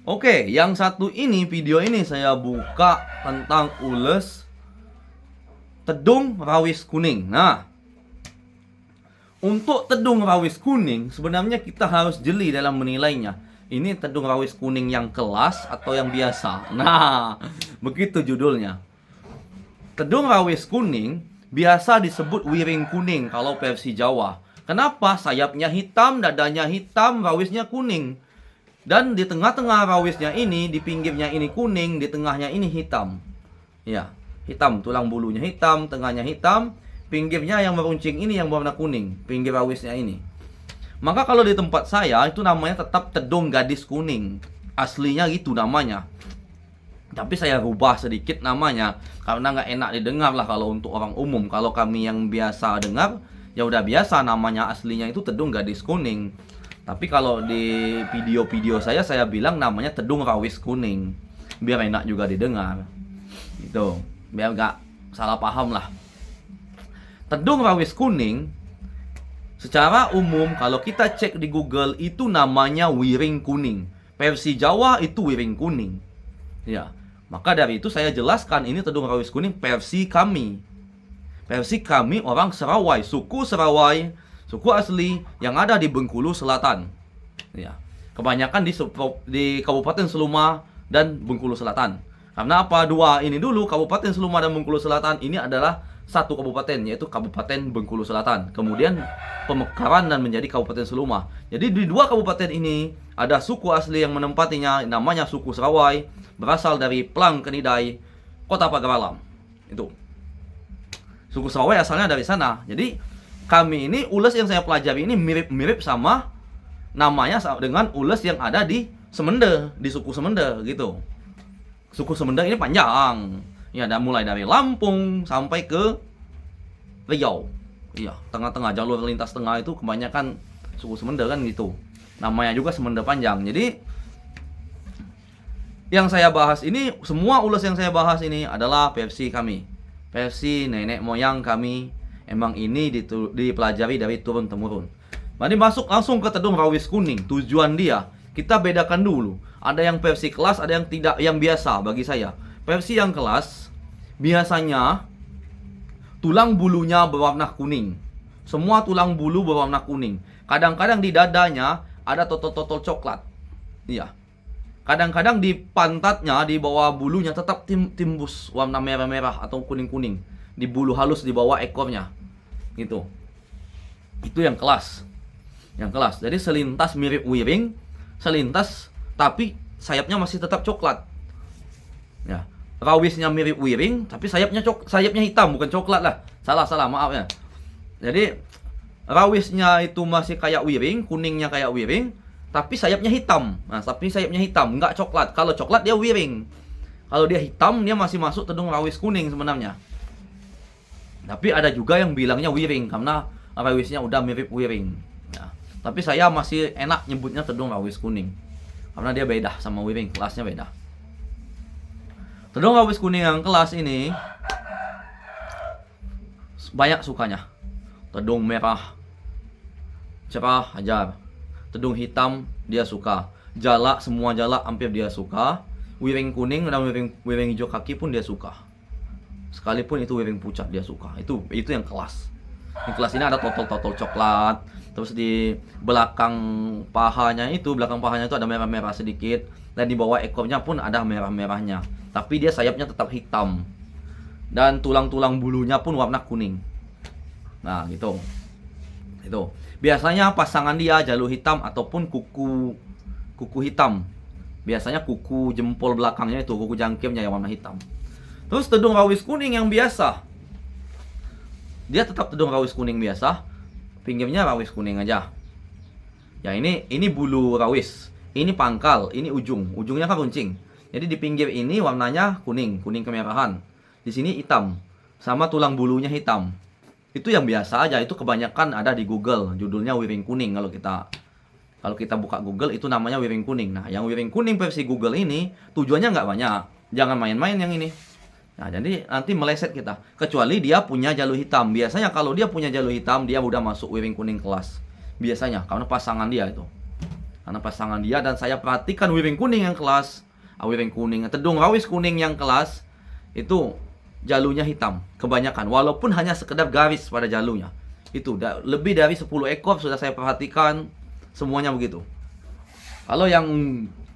Oke, yang satu ini, video ini saya buka tentang ules tedung rawis kuning. Nah, untuk tedung rawis kuning sebenarnya kita harus jeli dalam menilainya. Ini tedung rawis kuning yang kelas atau yang biasa. Nah, begitu judulnya. Tedung rawis kuning biasa disebut wiring kuning kalau versi Jawa. Kenapa? Sayapnya hitam, dadanya hitam, rawisnya kuning. Dan di tengah-tengah rawisnya ini, di pinggirnya ini kuning, di tengahnya ini hitam. Ya, hitam, tulang bulunya hitam, tengahnya hitam, pinggirnya yang meruncing ini yang warna kuning, pinggir rawisnya ini. Maka kalau di tempat saya itu namanya tetap tedung gadis kuning. Aslinya gitu namanya. Tapi saya rubah sedikit namanya karena nggak enak didengar lah kalau untuk orang umum. Kalau kami yang biasa dengar, ya udah biasa namanya aslinya itu tedung gadis kuning. Tapi kalau di video-video saya bilang namanya tedung rawis kuning. Biar enak juga didengar. Gitu. Biar nggak salah paham lah. Tedung rawis kuning secara umum kalau kita cek di Google itu namanya wiring kuning. Versi Jawa itu wiring kuning. Ya. Maka dari itu saya jelaskan ini tedung rawis kuning versi kami. Versi kami orang Serawai, suku Serawai, suku asli yang ada di Bengkulu Selatan. Ya. Kebanyakan di Kabupaten Seluma dan Bengkulu Selatan. Karena apa? Dua ini dulu, Kabupaten Seluma dan Bengkulu Selatan ini adalah satu kabupaten, yaitu Kabupaten Bengkulu Selatan. Kemudian pemekaran dan menjadi Kabupaten Seluma. Jadi di dua kabupaten ini ada suku asli yang menempatinya, namanya suku Serawai, berasal dari Plang Kenidai, Kota Pagar Alam. Itu. Suku Serawai asalnya dari sana. Jadi kami ini ules yang saya pelajari ini mirip-mirip sama namanya dengan ules yang ada di Semende, di suku Semende gitu. Suku Semende ini panjang. Ya, dan mulai dari Lampung sampai ke Riau. Iya, tengah-tengah jalur lintas tengah itu kebanyakan suku Semende kan gitu. Namanya juga Semende panjang. Jadi yang saya bahas ini, semua ules yang saya bahas ini adalah versi kami. Versi nenek moyang kami. Emang ini dipelajari dari turun temurun. Jadi masuk langsung ke tedung rawis kuning. Tujuan dia, kita bedakan dulu. Ada yang versi kelas, ada yang tidak, yang biasa bagi saya. Versi yang kelas biasanya tulang bulunya berwarna kuning. Semua tulang bulu berwarna kuning. Kadang-kadang di dadanya ada totol-totol coklat. Iya. Kadang-kadang di pantatnya, di bawah bulunya tetap timbus warna merah-merah atau kuning-kuning. Di bulu halus di bawah ekornya. Gitu. Itu yang kelas. Yang kelas. Jadi selintas mirip wiring, selintas tapi sayapnya masih tetap coklat. Ya. Rawisnya mirip wiring, tapi sayapnya hitam, bukan coklat lah. Salah, maaf ya. Jadi rawisnya itu masih kayak wiring, kuningnya kayak wiring, tapi sayapnya hitam. Nah, tapi sayapnya hitam, nggak coklat. Kalau coklat dia wiring. Kalau dia hitam, dia masih masuk tedung rawis kuning sebenarnya. Tapi ada juga yang bilangnya wiring karena rawisnya udah mirip wiring. Ya. Tapi saya masih enak nyebutnya tedung rawis kuning karena dia beda sama wiring, kelasnya beda. Tedung rawis kuning yang kelas ini banyak sukanya. Tedung merah cerah hajar. Tedung hitam dia suka. Jala, semua jala hampir dia suka. Wiring kuning dan wiring hijau kaki pun dia suka. Sekalipun itu wiring pucat dia suka. Itu yang kelas. Di kelas ini ada totol-totol coklat. Terus di belakang pahanya itu ada merah-merah sedikit. Dan di bawah ekornya pun ada merah-merahnya. Tapi dia sayapnya tetap hitam. Dan tulang-tulang bulunya pun warna kuning. Nah, gitu. Itu. Biasanya pasangan dia jalur hitam ataupun kuku hitam. Biasanya kuku jempol belakangnya itu, kuku jangkirnya yang warna hitam. Terus tedung rawis kuning yang biasa. Dia tetap tedung rawis kuning biasa. Pinggirnya rawis kuning aja. Ya, ini bulu rawis. Ini pangkal, ini ujung. Ujungnya kan runcing. Jadi di pinggir ini warnanya kuning kemerahan. Di sini hitam, sama tulang bulunya hitam. Itu yang biasa aja, itu kebanyakan ada di Google. Judulnya wiring kuning kalau kita buka Google itu namanya wiring kuning. Nah, yang wiring kuning versi Google ini tujuannya nggak banyak. Jangan main-main yang ini. Nah, jadi nanti meleset kita. Kecuali dia punya jalur hitam. Biasanya kalau dia punya jalur hitam, dia udah masuk wiring kuning kelas. Biasanya, karena pasangan dia itu. karena pasangan dia. Dan saya perhatikan wiring kuning yang kelas, wiring kuning, tedung rawis kuning yang kelas itu jalurnya hitam kebanyakan, walaupun hanya sekedar garis pada jalurnya. Itu lebih dari 10 ekor sudah saya perhatikan, semuanya begitu. Kalau yang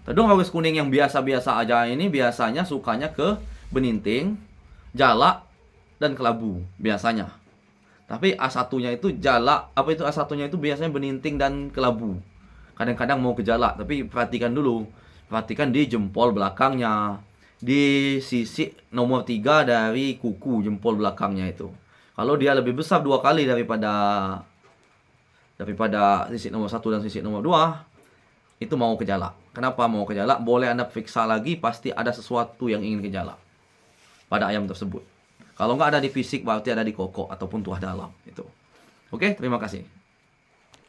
tedung rawis kuning yang biasa-biasa aja ini biasanya sukanya ke beninting, jalak, dan kelabu biasanya. Tapi A1-nya itu jalak, A1-nya itu biasanya beninting dan kelabu. Kadang-kadang mau ke jalak, tapi perhatikan dulu. Perhatikan di jempol belakangnya, di sisi nomor 3 dari kuku jempol belakangnya itu. Kalau dia lebih besar 2 kali daripada sisi nomor 1 dan sisi nomor 2, itu mau ke jalak. Kenapa mau ke jalak? Boleh Anda periksa lagi, pasti ada sesuatu yang ingin ke jalak pada ayam tersebut. Kalau nggak ada di fisik, berarti ada di kokok ataupun tuah dalam. Itu. Oke, terima kasih.